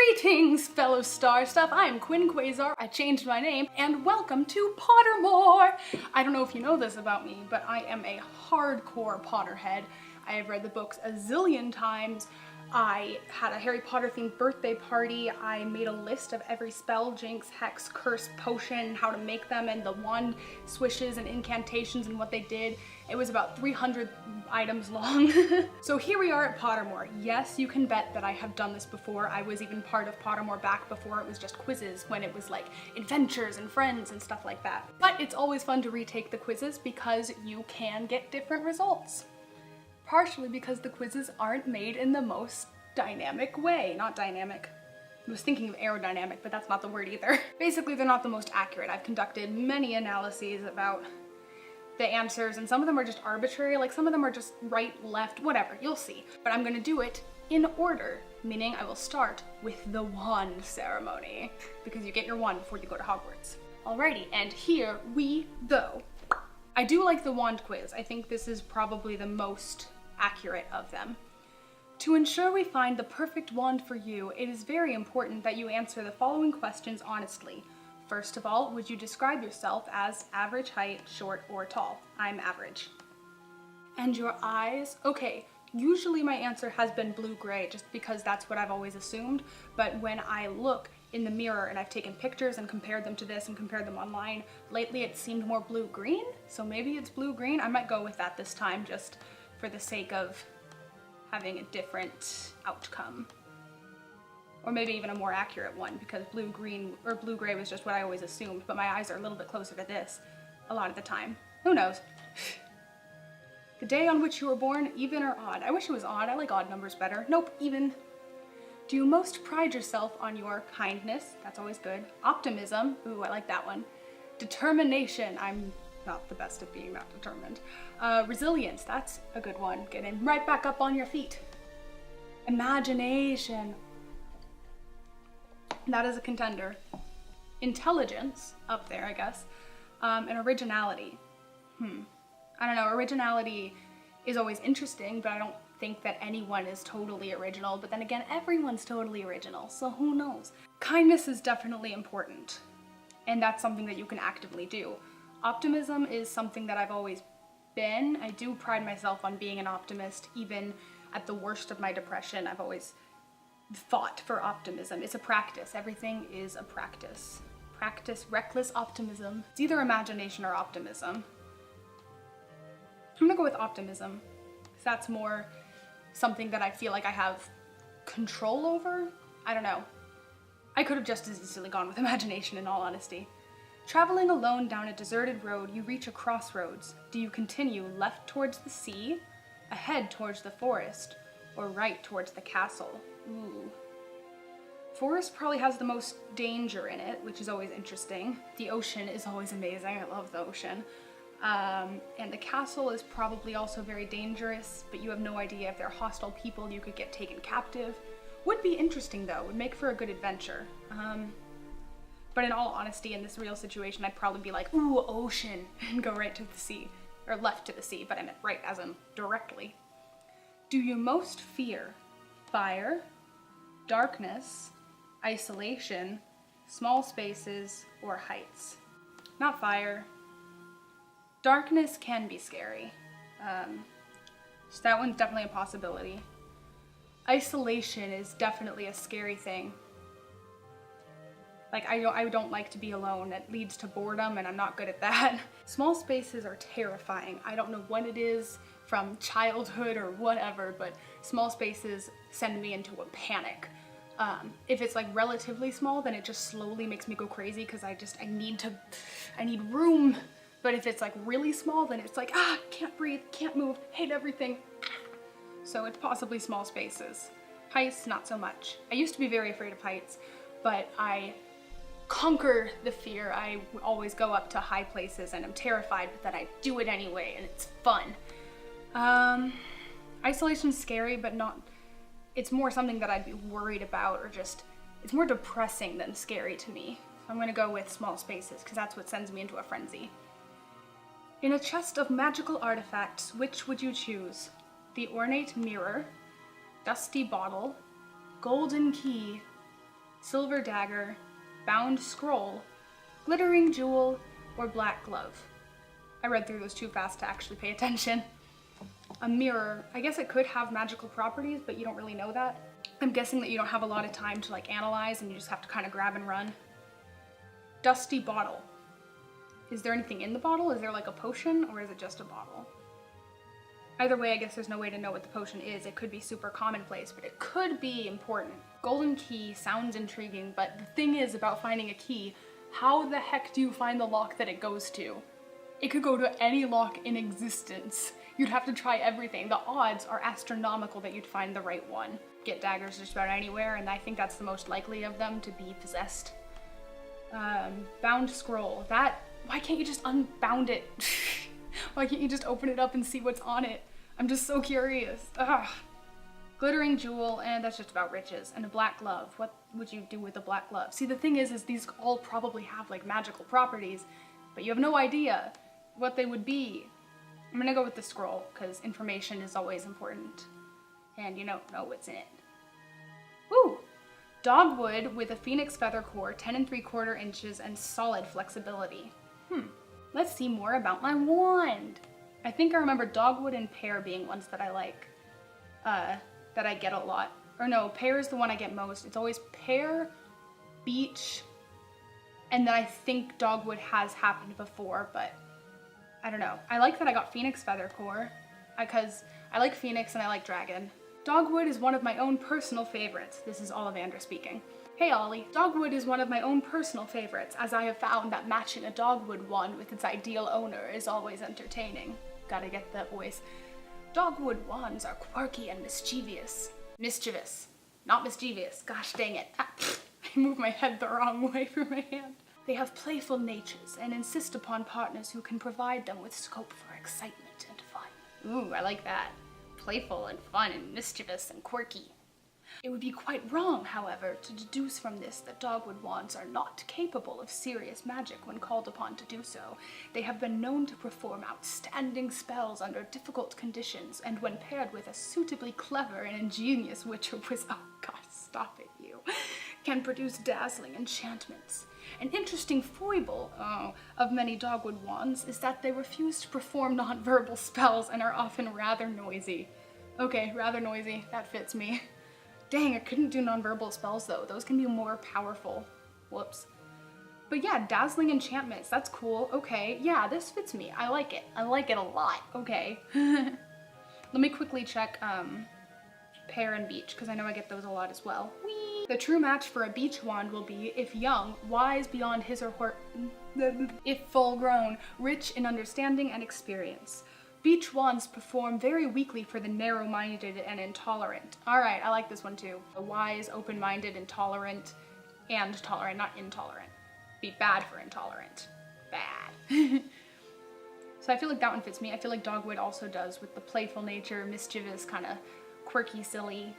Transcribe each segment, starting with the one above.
Greetings, fellow star stuff. I'm Quin Quasar. I changed my name, and welcome to Pottermore. I don't know if you know this about me, but I am a hardcore Potterhead. I have read the books a zillion times. I had a Harry Potter themed birthday party. I made a list of every spell, jinx, hex, curse, potion, how to make them, and the wand swishes and incantations and what they did. It was about 300 items long. So here we are at Pottermore. Yes, you can bet that I have done this before. I was even part of Pottermore back before it was just quizzes, when it was like adventures and friends and stuff like that. But it's always fun to retake the quizzes because you can get different results. Partially because the quizzes aren't made in the most dynamic way. Not dynamic. I was thinking of aerodynamic, but that's not the word either. Basically, they're not the most accurate. I've conducted many analyses about the answers, and some of them are just arbitrary, like some of them are just right, left, whatever, you'll see. But I'm gonna do it in order, meaning I will start with the wand ceremony, because you get your wand before you go to Hogwarts. Alrighty, and here we go. I do like the wand quiz. I think this is probably the most accurate of them. To ensure we find the perfect wand for you, it is very important that you answer the following questions honestly. First of all, would you describe yourself as average height, short, or tall? I'm average. And your eyes? Okay, usually my answer has been blue-gray just because that's what I've always assumed, but when I look in the mirror and I've taken pictures and compared them to this and compared them online, lately it seemed more blue-green, so maybe it's blue-green. I might go with that this time just for the sake of having a different outcome. Or maybe even a more accurate one, because blue-green or blue-gray was just what I always assumed, but my eyes are a little bit closer to this a lot of the time. Who knows? The day on which you were born, even or odd? I wish it was odd. I like odd numbers better. Nope, even. Do you most pride yourself on your kindness? That's always good. Optimism. Ooh, I like that one. Determination. I'm not the best at being not determined. Resilience. That's a good one. Getting right back up on your feet. Imagination. That is a contender. Intelligence. Up there, I guess. And originality. I don't know. Originality is always interesting, but I don't think that anyone is totally original, but then again, everyone's totally original, so who knows? Kindness is definitely important, and that's something that you can actively do. Optimism is something that I've always been. I do pride myself on being an optimist, even at the worst of my depression. I've always fought for optimism. It's a practice. Everything is a practice. Practice reckless optimism. It's either imagination or optimism. I'm gonna go with optimism, because that's more something that I feel like I have control over? I don't know. I could have just as easily gone with imagination, in all honesty. Traveling alone down a deserted road, you reach a crossroads. Do you continue left towards the sea, ahead towards the forest, or right towards the castle? Ooh. Forest probably has the most danger in it, which is always interesting. The ocean is always amazing. I love the ocean. And the castle is probably also very dangerous, but you have no idea if they're hostile people. You could get taken captive. Would be interesting though, would make for a good adventure. But in all honesty, in this real situation, I'd probably be like, ooh, ocean, and go right to the sea. Or left to the sea, but I meant right as in directly. Do you most fear fire, darkness, isolation, small spaces, or heights? Not fire. Darkness can be scary. So that one's definitely a possibility. Isolation is definitely a scary thing. Like, I don't like to be alone. It leads to boredom, and I'm not good at that. Small spaces are terrifying. I don't know what it is from childhood or whatever, but small spaces send me into a panic. If it's like relatively small, then it just slowly makes me go crazy because I need room. But if it's like really small, then it's like, can't breathe, can't move, hate everything. So it's possibly small spaces. Heights, not so much. I used to be very afraid of heights, but I conquer the fear. I always go up to high places and I'm terrified, but then I do it anyway and it's fun. Isolation's scary, but not, it's more something that I'd be worried about, or just, it's more depressing than scary to me. So I'm gonna go with small spaces because that's what sends me into a frenzy. In a chest of magical artifacts, which would you choose? The ornate mirror, dusty bottle, golden key, silver dagger, bound scroll, glittering jewel, or black glove. I read through those too fast to actually pay attention. A mirror. I guess it could have magical properties, but you don't really know that. I'm guessing that you don't have a lot of time to like analyze and you just have to kind of grab and run. Dusty bottle. Is there anything in the bottle? Is there like a potion or is it just a bottle? Either way, I guess there's no way to know what the potion is. It could be super commonplace, but it could be important. Golden key sounds intriguing, but the thing is about finding a key, how the heck do you find the lock that it goes to? It could go to any lock in existence. You'd have to try everything. The odds are astronomical that you'd find the right one. Get daggers just about anywhere, and I think that's the most likely of them to be possessed. Bound scroll. That, why can't you just unbound it? Why can't you just open it up and see what's on it? I'm just so curious. Ugh. Glittering jewel, and that's just about riches. And a black glove. What would you do with a black glove? See, the thing is these all probably have like magical properties, but you have no idea what they would be. I'm gonna go with the scroll, because information is always important. And you don't know what's in it. Woo! Dogwood with a phoenix feather core, 10 3/4 inches, and solid flexibility. Let's see more about my wand. I think I remember dogwood and pear being ones that I like, that I get a lot. Or no, pear is the one I get most. It's always pear, beech, and then I think dogwood has happened before, but I don't know. I like that I got phoenix feather core, because I like phoenix and I like dragon. Dogwood is one of my own personal favorites. This is Ollivander speaking. Hey Ollie. Dogwood is one of my own personal favorites, as I have found that matching a dogwood wand with its ideal owner is always entertaining. Gotta get that voice. Dogwood wands are quirky and mischievous. Mischievous, not mischievous. Gosh dang it. I moved my head the wrong way for my hand. They have playful natures and insist upon partners who can provide them with scope for excitement and fun. Ooh, I like that. Playful and fun and mischievous and quirky. It would be quite wrong, however, to deduce from this that dogwood wands are not capable of serious magic when called upon to do so. They have been known to perform outstanding spells under difficult conditions, and when paired with a suitably clever and ingenious witch or wizard, oh god, stop it, you, can produce dazzling enchantments. An interesting foible of many dogwood wands is that they refuse to perform non-verbal spells and are often rather noisy. Okay, rather noisy, that fits me. Dang, I couldn't do non-verbal spells though. Those can be more powerful. Whoops. But yeah, dazzling enchantments, that's cool. Okay, yeah, this fits me. I like it. I like it a lot. Okay. Let me quickly check pear and beech, because I know I get those a lot as well. Whee! The true match for a beech wand will be, if young, wise beyond his or her, if full grown, rich in understanding and experience. Beech wands perform very weakly for the narrow-minded and intolerant. All right, I like this one too. A wise, open-minded, intolerant, and tolerant, not intolerant. Be bad for intolerant. Bad. So I feel like that one fits me. I feel like dogwood also does, with the playful nature, mischievous, kind of quirky, silly.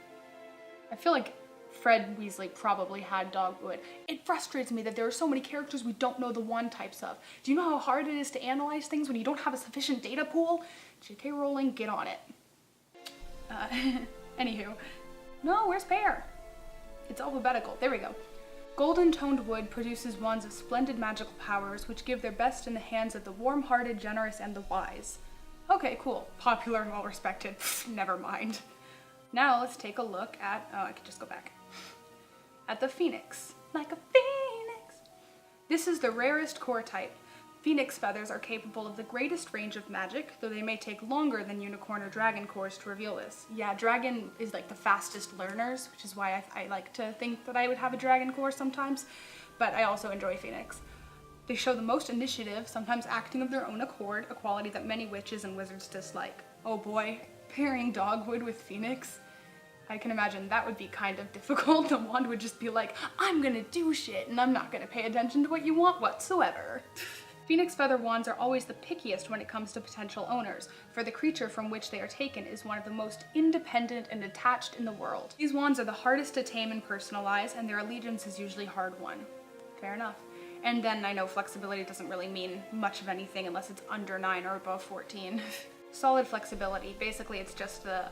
I feel like Fred Weasley probably had dogwood. It frustrates me that there are so many characters we don't know the wand types of. Do you know how hard it is to analyze things when you don't have a sufficient data pool? JK Rowling, get on it. Anywho. No, where's pear? It's alphabetical. There we go. Golden toned wood produces wands of splendid magical powers which give their best in the hands of the warm-hearted, generous, and the wise. Okay, cool. Popular and well-respected. Never mind. Now let's take a look at, oh, I could just go back. At the phoenix. Like a phoenix. This is the rarest core type. Phoenix feathers are capable of the greatest range of magic, though they may take longer than unicorn or dragon cores to reveal this. Yeah, dragon is like the fastest learners, which is why I like to think that I would have a dragon core sometimes, but I also enjoy phoenix. They show the most initiative, sometimes acting of their own accord, a quality that many witches and wizards dislike. Oh boy, pairing dogwood with phoenix? I can imagine that would be kind of difficult. The wand would just be like, I'm gonna do shit and I'm not gonna pay attention to what you want whatsoever. Phoenix feather wands are always the pickiest when it comes to potential owners, for the creature from which they are taken is one of the most independent and attached in the world. These wands are the hardest to tame and personalize, and their allegiance is usually hard-won. Fair enough. And then I know flexibility doesn't really mean much of anything unless it's under 9 or above 14. Solid flexibility. Basically, it's just the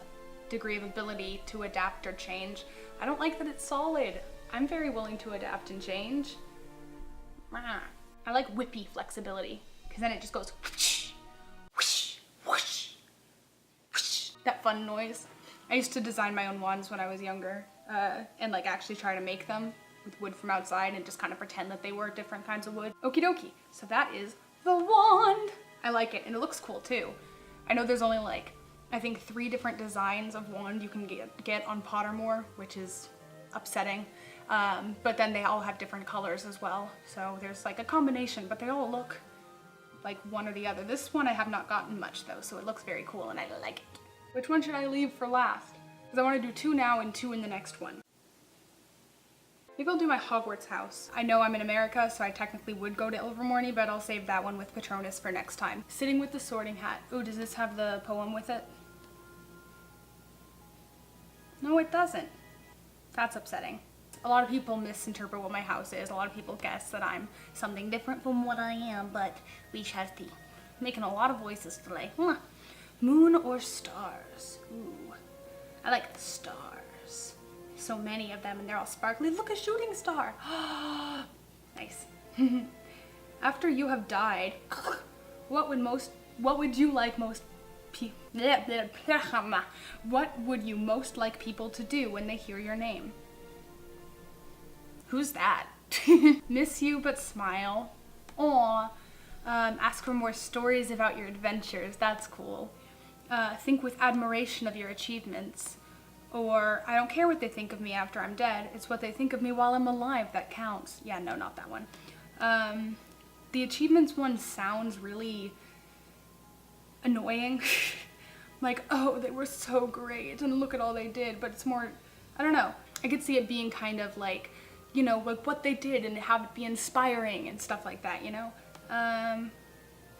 degree of ability to adapt or change. I don't like that it's solid. I'm very willing to adapt and change. I like whippy flexibility, because then it just goes whoosh, whoosh, whoosh, whoosh. That fun noise. I used to design my own wands when I was younger, and like actually try to make them with wood from outside and just kind of pretend that they were different kinds of wood. Okie dokie. So that is the wand. I like it, and it looks cool too. I know there's only like, I think 3 different designs of wand you can get on Pottermore, which is upsetting. But then they all have different colors as well. So there's like a combination, but they all look like one or the other. This one I have not gotten much though, so it looks very cool and I like it. Which one should I leave for last? Because I want to do 2 now and 2 in the next one. Maybe I'll do my Hogwarts house. I know I'm in America, so I technically would go to Ilvermorny, but I'll save that one with Patronus for next time. Sitting with the Sorting Hat. Ooh, does this have the poem with it? No, it doesn't. That's upsetting. A lot of people misinterpret what my house is. A lot of people guess that I'm something different from what I am, but we shall see. Making a lot of voices today. Moon or stars? Ooh, I like the stars. So many of them and they're all sparkly. Look, a shooting star. Nice. After you have died, what would you most like people to do when they hear your name? Who's that? Miss you but smile. Aw. Ask for more stories about your adventures. That's cool. Think with admiration of your achievements. Or, I don't care what they think of me after I'm dead. It's what they think of me while I'm alive that counts. Yeah, no, not that one. The achievements one sounds really annoying. Like, oh, they were so great and look at all they did. But it's more, I don't know. I could see it being kind of like, you know, like what they did and have it be inspiring and stuff like that, you know?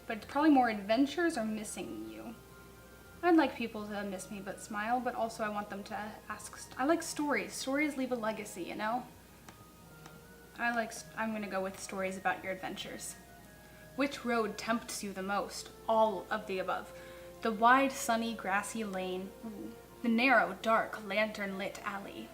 But probably more adventures or missing you. I'd like people to miss me but smile, but also I want them to ask. I like stories. Stories leave a legacy, you know? I'm gonna go with stories about your adventures. Which road tempts you the most? All of the above. The wide, sunny, grassy lane. Ooh. The narrow, dark, lantern-lit alley.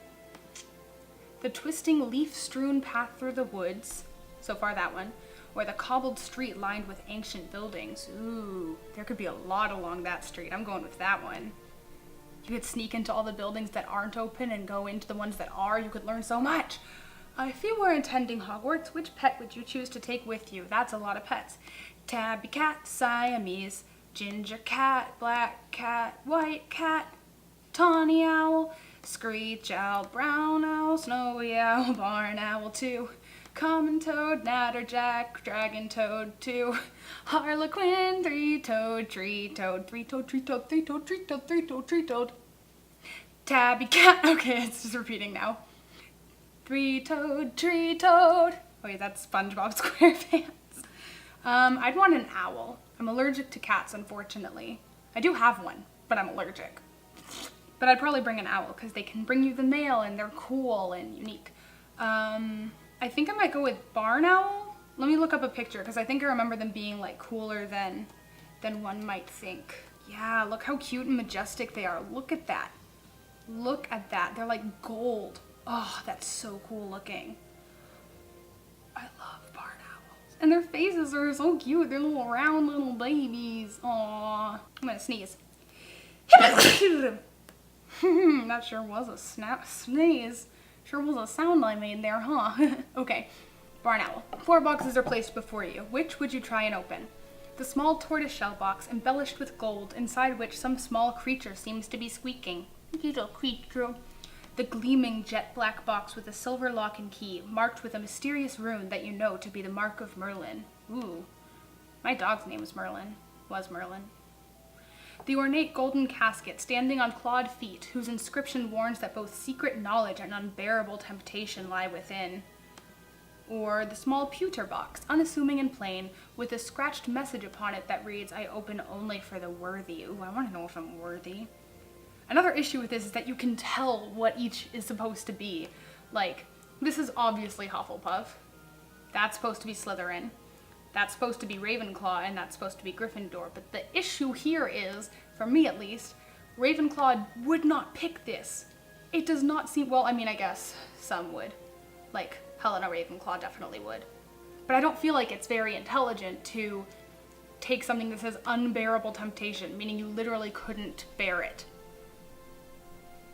The twisting, leaf-strewn path through the woods. So far that one. Or the cobbled street lined with ancient buildings. Ooh, there could be a lot along that street. I'm going with that one. You could sneak into all the buildings that aren't open and go into the ones that are. You could learn so much. If you were attending Hogwarts, which pet would you choose to take with you? That's a lot of pets. Tabby cat, Siamese, ginger cat, black cat, white cat, tawny owl, screech owl, brown owl, snowy owl, barn owl too. Common toad, natterjack, dragon toad, 2. Harlequin, 3-toed, tree-toad, 3-toed, tree-toad, 3-toed, tree-toad, 3-toed, tree-toad. Tabby cat, okay, it's just repeating now. 3-toed, tree-toad. Wait, that's SpongeBob SquarePants. I'd want an owl. I'm allergic to cats, unfortunately. I do have one, but I'm allergic. But I'd probably bring an owl, because they can bring you the mail, and they're cool and unique. I think I might go with barn owl. Let me look up a picture because I think I remember them being like cooler than one might think. Yeah, look how cute and majestic they are. Look at that. Look at that. They're like gold. Oh, that's so cool looking. I love barn owls. And their faces are so cute. They're little round little babies. Aww. I'm gonna sneeze. That sure was a sneeze. Sure was a sound I made there, huh? Okay, barn owl. 4 boxes are placed before you. Which would you try and open? The small tortoiseshell box embellished with gold, inside which some small creature seems to be squeaking. Little creature. The gleaming jet black box with a silver lock and key, marked with a mysterious rune that you know to be the mark of Merlin. Ooh. My dog's name was Merlin. The ornate golden casket standing on clawed feet, whose inscription warns that both secret knowledge and unbearable temptation lie within. Or the small pewter box, unassuming and plain, with a scratched message upon it that reads, I open only for the worthy. Ooh, I want to know if I'm worthy. Another issue with this is that you can tell what each is supposed to be. Like, this is obviously Hufflepuff. That's supposed to be Slytherin. That's supposed to be Ravenclaw, and that's supposed to be Gryffindor. But the issue here is, for me at least, Ravenclaw would not pick this. It does not seem, well, I mean, I guess some would. like Helena Ravenclaw definitely would. But I don't feel like it's very intelligent to take something that says unbearable temptation, meaning you literally couldn't bear it,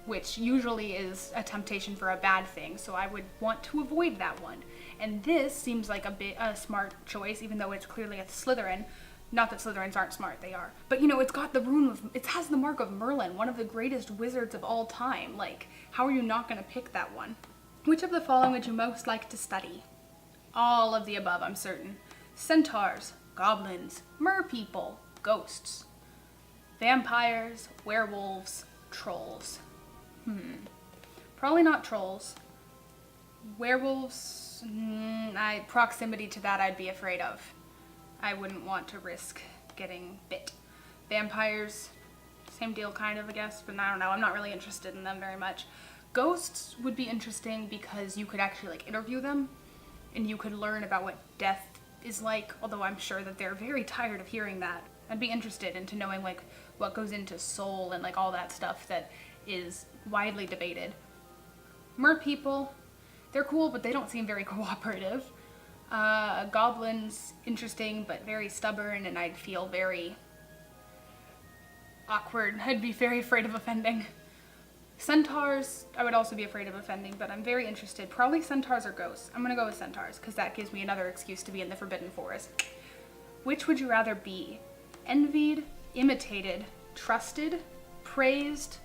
which usually is a temptation for a bad thing, so I would want to avoid that one. And this seems like a smart choice, even though it's clearly a Slytherin. Not that Slytherins aren't smart, they are. But you know, it's got the it has the mark of Merlin, one of the greatest wizards of all time. Like, how are you not gonna pick that one? Which of the following would you most like to study? All of the above, I'm certain. Centaurs, goblins, merpeople, ghosts, vampires, werewolves, trolls. Probably not trolls. Werewolves, proximity to that I'd be afraid of. I wouldn't want to risk getting bit. Vampires, same deal kind of, I guess, but I don't know, I'm not really interested in them very much. Ghosts would be interesting because you could actually like interview them and you could learn about what death is like, although I'm sure that they're very tired of hearing that. I'd be interested into knowing like what goes into soul and like all that stuff that is widely debated. Merpeople, they're cool, but they don't seem very cooperative. Goblins, interesting, but very stubborn, and I'd feel very awkward. I'd be very afraid of offending. Centaurs, I would also be afraid of offending, but I'm very interested. Probably centaurs or ghosts. I'm gonna go with centaurs, because that gives me another excuse to be in the Forbidden Forest. Which would you rather be? Envied, imitated, trusted, praised,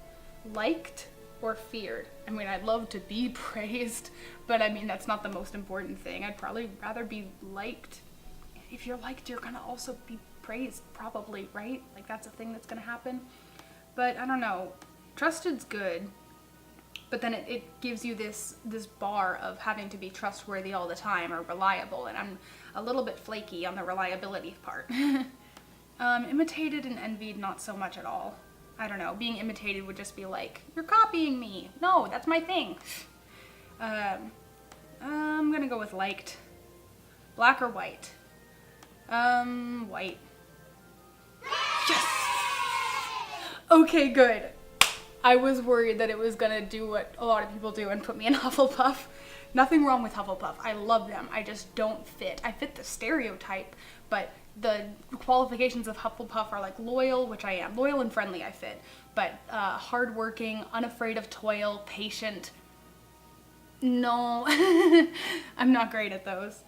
liked, or feared? I mean, I'd love to be praised, but I mean, that's not the most important thing. I'd probably rather be liked. If you're liked, you're gonna also be praised, probably, right? Like, that's a thing that's gonna happen. But I don't know. Trusted's good, but then it gives you this bar of having to be trustworthy all the time or reliable, and I'm a little bit flaky on the reliability part. Imitated and envied, not so much at all. I don't know, being imitated would just be like, you're copying me. No, that's my thing. I'm gonna go with liked. Black or white? White. Yes! Okay, good. I was worried that it was gonna do what a lot of people do and put me in Hufflepuff. Nothing wrong with Hufflepuff. I love them. I just don't fit. I fit the stereotype, but the qualifications of Hufflepuff are like loyal, which I am. Loyal and friendly I fit, but hardworking, unafraid of toil, patient. No, I'm not great at those.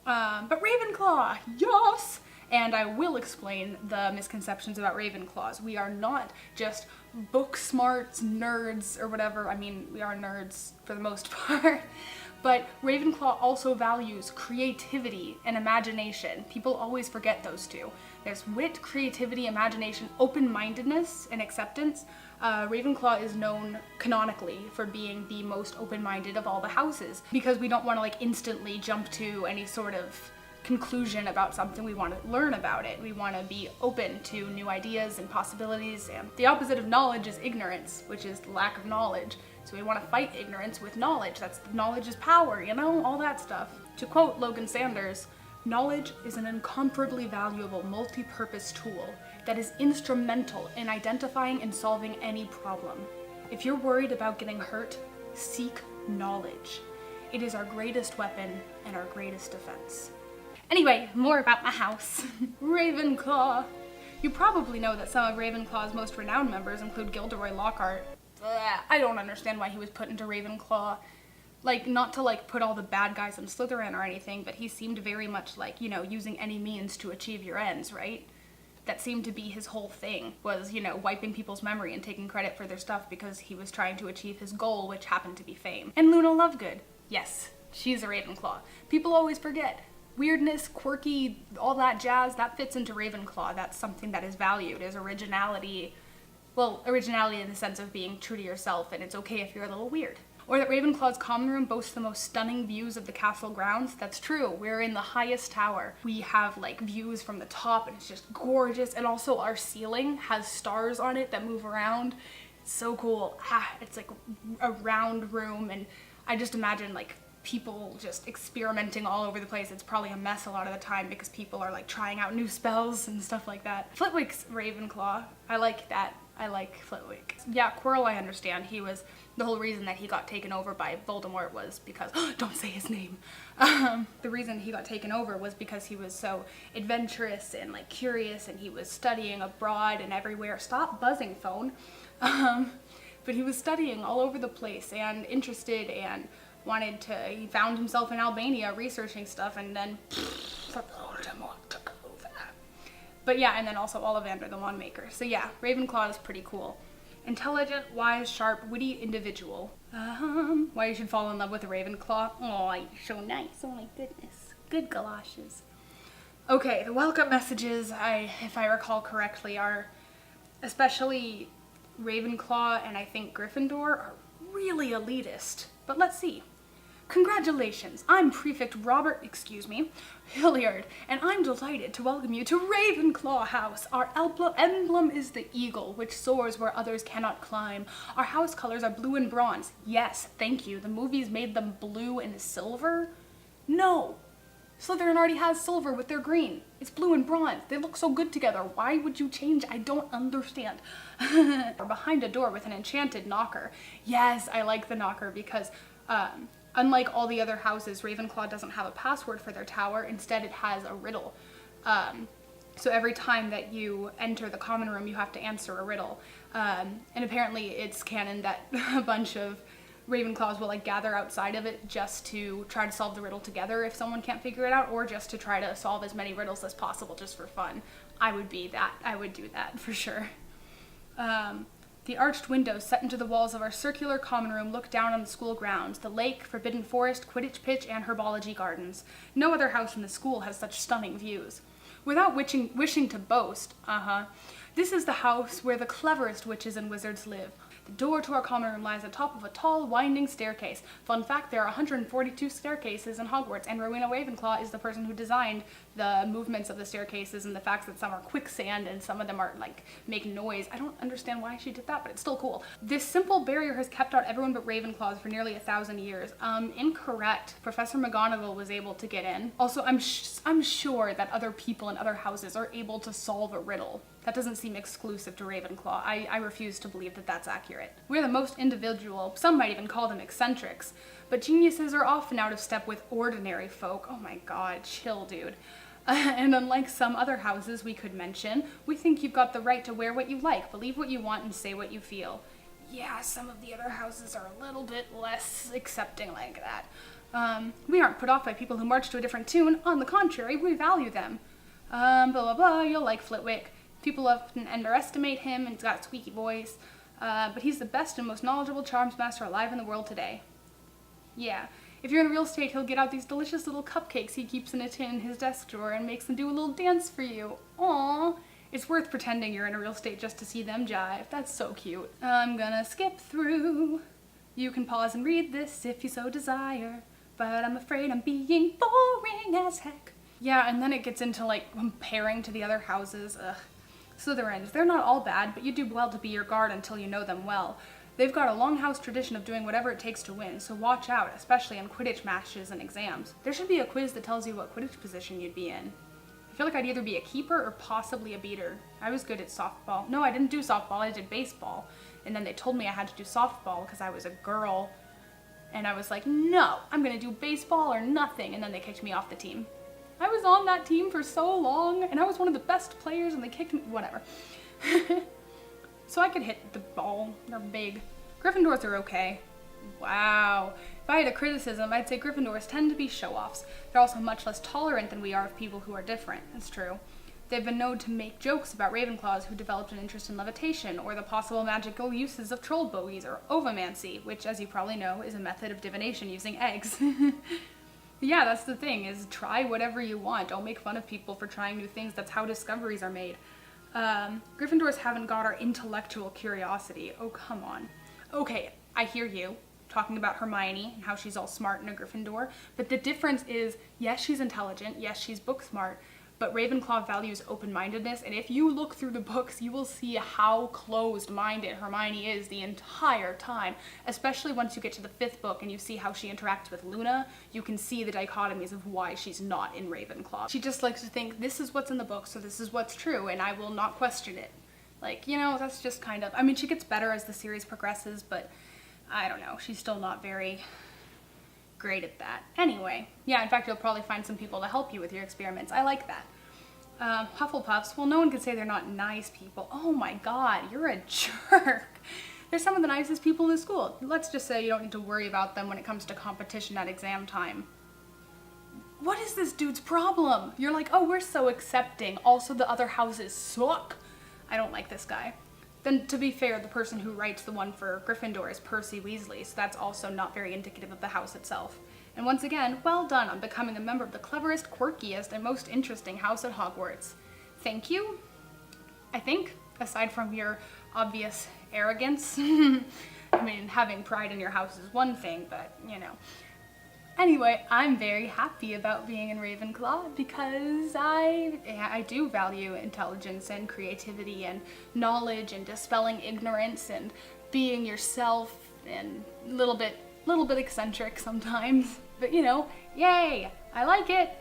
But Ravenclaw, yes! And I will explain the misconceptions about Ravenclaws. We are not just book smarts, nerds, or whatever. I mean, we are nerds for the most part. But Ravenclaw also values creativity and imagination. People always forget those two. There's wit, creativity, imagination, open-mindedness, and acceptance. Ravenclaw is known canonically for being the most open-minded of all the houses, because we don't want to like instantly jump to any sort of conclusion about something. We want to learn about it. We want to be open to new ideas and possibilities. And the opposite of knowledge is ignorance, which is lack of knowledge. So we want to fight ignorance with knowledge. That's knowledge is power, you know, all that stuff. To quote Logan Sanders, knowledge is an incomparably valuable multi-purpose tool that is instrumental in identifying and solving any problem. If you're worried about getting hurt, seek knowledge. It is our greatest weapon and our greatest defense. Anyway, more about my house. Ravenclaw. You probably know that some of Ravenclaw's most renowned members include Gilderoy Lockhart. I don't understand why he was put into Ravenclaw. Like, not to like put all the bad guys in Slytherin or anything, but he seemed very much like, you know, using any means to achieve your ends, right? That seemed to be his whole thing, was, you know, wiping people's memory and taking credit for their stuff because he was trying to achieve his goal, which happened to be fame. And Luna Lovegood. Yes, she's a Ravenclaw. People always forget. Weirdness, quirky, all that jazz, that fits into Ravenclaw. That's something that is valued, is originality. Well, originality in the sense of being true to yourself, and it's okay if you're a little weird. Or that Ravenclaw's common room boasts the most stunning views of the castle grounds. That's true. We're in the highest tower. We have like views from the top, and it's just gorgeous. And also our ceiling has stars on it that move around. It's so cool. It's like a round room, and I just imagine like people just experimenting all over the place. It's probably a mess a lot of the time because people are like trying out new spells and stuff like that. Flitwick's Ravenclaw. I like that. I like Flitwick. Yeah, Quirrell I understand. He was, the whole reason that he got taken over by Voldemort was because, don't say his name. The reason he got taken over was because he was so adventurous and like curious, and he was studying abroad and everywhere. Stop buzzing, phone. But he was studying all over the place and interested and wanted to, he found himself in Albania researching stuff, and then Voldemort took over. But yeah, and then also Ollivander the Wandmaker. So yeah, Ravenclaw is pretty cool. Intelligent, wise, sharp, witty individual. Why you should fall in love with a Ravenclaw? Oh, you're so nice. Oh my goodness. Good galoshes. Okay, the welcome messages, if I recall correctly, are especially Ravenclaw and I think Gryffindor are really elitist. But let's see. Congratulations, I'm Prefect Hilliard, and I'm delighted to welcome you to Ravenclaw House. Our emblem is the eagle, which soars where others cannot climb. Our house colors are blue and bronze. Yes, thank you. The movies made them blue and silver? No. Slytherin already has silver with their green. It's blue and bronze. They look so good together. Why would you change? I don't understand. We're behind a door with an enchanted knocker. Yes, I like the knocker because unlike all the other houses, Ravenclaw doesn't have a password for their tower. Instead, it has a riddle. So every time that you enter the common room, you have to answer a riddle. And apparently it's canon that a bunch of Ravenclaws will like gather outside of it just to try to solve the riddle together if someone can't figure it out, or just to try to solve as many riddles as possible just for fun. I would do that for sure. The arched windows set into the walls of our circular common room look down on the school grounds, the lake, forbidden forest, Quidditch pitch, and herbology gardens. No other house in the school has such stunning views. Without wishing to boast, this is the house where the cleverest witches and wizards live. The door to our common room lies atop of a tall, winding staircase. Fun fact, there are 142 staircases in Hogwarts, and Rowena Ravenclaw is the person who designed the movements of the staircases and the fact that some are quicksand and some of them are like make noise. I don't understand why she did that, but it's still cool. This simple barrier has kept out everyone but Ravenclaws for nearly 1,000 years. Incorrect. Professor McGonagall was able to get in. Also, I'm sure that other people in other houses are able to solve a riddle. That doesn't seem exclusive to Ravenclaw. I refuse to believe that that's accurate. We're the most individual, some might even call them eccentrics, but geniuses are often out of step with ordinary folk. Oh my god, chill, dude. And unlike some other houses we could mention, we think you've got the right to wear what you like, believe what you want, and say what you feel. Yeah, some of the other houses are a little bit less accepting like that. We aren't put off by people who march to a different tune. On the contrary, we value them. Blah blah blah, you'll like Flitwick. People often underestimate him, and he's got a squeaky voice, but he's the best and most knowledgeable charms master alive in the world today. Yeah, if you're in real estate, he'll get out these delicious little cupcakes he keeps in a tin in his desk drawer and makes them do a little dance for you. Aww. It's worth pretending you're in a real estate just to see them jive. That's so cute. I'm gonna skip through. You can pause and read this if you so desire, but I'm afraid I'm being boring as heck. Yeah, and then it gets into like comparing to the other houses. Ugh. Slytherins, they're not all bad, but you do well to be your guard until you know them well. They've got a long house tradition of doing whatever it takes to win, so watch out, especially in Quidditch matches and exams. There should be a quiz that tells you what Quidditch position you'd be in. I feel like I'd either be a keeper or possibly a beater. I was good at softball. No, I didn't do softball, I did baseball. And then they told me I had to do softball because I was a girl. And I was like, no, I'm gonna do baseball or nothing. And then they kicked me off the team. I was on that team for so long, and I was one of the best players, and they kicked me, whatever. So I could hit the ball. They're big. Gryffindors are okay. Wow. If I had a criticism, I'd say Gryffindors tend to be show-offs. They're also much less tolerant than we are of people who are different. That's true. They've been known to make jokes about Ravenclaws who developed an interest in levitation, or the possible magical uses of troll bogies, or ovomancy, which, as you probably know, is a method of divination using eggs. Yeah, that's the thing, is try whatever you want. Don't make fun of people for trying new things. That's how discoveries are made. Gryffindors haven't got our intellectual curiosity. Oh, come on. Okay, I hear you talking about Hermione and how she's all smart in a Gryffindor, but the difference is, yes, she's intelligent, yes, she's book smart, but Ravenclaw values open-mindedness, and if you look through the books, you will see how closed-minded Hermione is the entire time, especially once you get to the 5th book and you see how she interacts with Luna. You can see the dichotomies of why she's not in Ravenclaw. She just likes to think, this is what's in the book, so this is what's true, and I will not question it. Like, you know, that's just kind of, I mean, she gets better as the series progresses, but I don't know, she's still not very great at that. Anyway, yeah, in fact, you'll probably find some people to help you with your experiments. I like that. Hufflepuffs, well, no one can say they're not nice people. Oh my god, you're a jerk. They're some of the nicest people in the school. Let's just say you don't need to worry about them when it comes to competition at exam time. What is this dude's problem? You're like, oh, we're so accepting. Also, the other houses suck. I don't like this guy. Then, to be fair, the person who writes the one for Gryffindor is Percy Weasley, so that's also not very indicative of the house itself. And once again, well done on becoming a member of the cleverest, quirkiest, and most interesting house at Hogwarts. Thank you, I think, aside from your obvious arrogance. I mean, having pride in your house is one thing, but, you know. Anyway, I'm very happy about being in Ravenclaw because I do value intelligence and creativity and knowledge and dispelling ignorance and being yourself and a little bit eccentric sometimes. But you know, yay! I like it.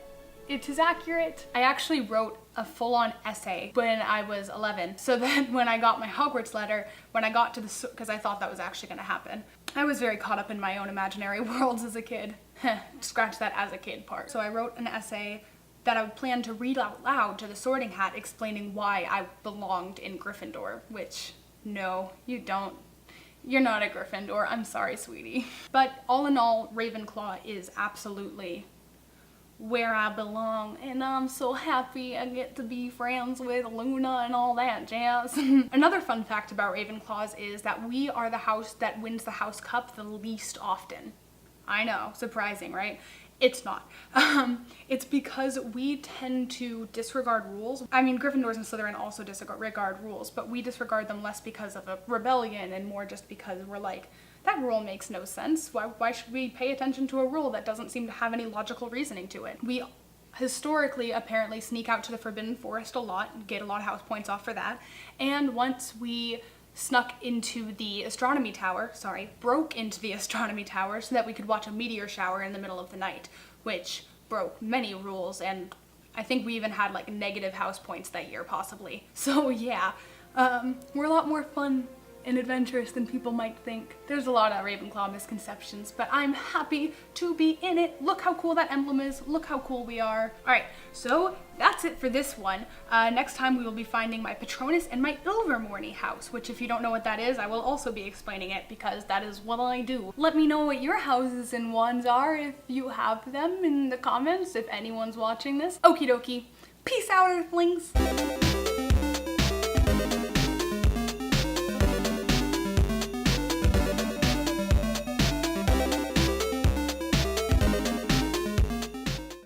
It is accurate. I actually wrote a full-on essay when I was 11, so that when I got my Hogwarts letter, when I got to the, because I thought that was actually going to happen. I was very caught up in my own imaginary worlds as a kid. Scratch that as a kid part. So I wrote an essay that I would plan to read out loud to the Sorting Hat explaining why I belonged in Gryffindor, which, no, you don't. You're not a Gryffindor. I'm sorry, sweetie. But all in all, Ravenclaw is absolutely where I belong, and I'm so happy I get to be friends with Luna and all that jazz. Another fun fact about Ravenclaws is that we are the house that wins the House Cup the least often. I know, surprising, right? It's not. It's because we tend to disregard rules. I mean, Gryffindors and Slytherin also disregard rules, but we disregard them less because of a rebellion and more just because we're like, that rule makes no sense. Why should we pay attention to a rule that doesn't seem to have any logical reasoning to it? We historically apparently sneak out to the Forbidden Forest a lot, get a lot of house points off for that, and once we snuck into the astronomy tower, broke into the astronomy tower so that we could watch a meteor shower in the middle of the night, which broke many rules, and I think we even had like negative house points that year possibly. So yeah, we're a lot more fun and adventurous than people might think. There's a lot of Ravenclaw misconceptions, but I'm happy to be in it. Look how cool that emblem is. Look how cool we are. All right, so that's it for this one. Next time we will be finding my Patronus and my Ilvermorny house, which if you don't know what that is, I will also be explaining it because that is what I do. Let me know what your houses and wands are if you have them in the comments, if anyone's watching this. Okie dokie. Peace out, Earthlings.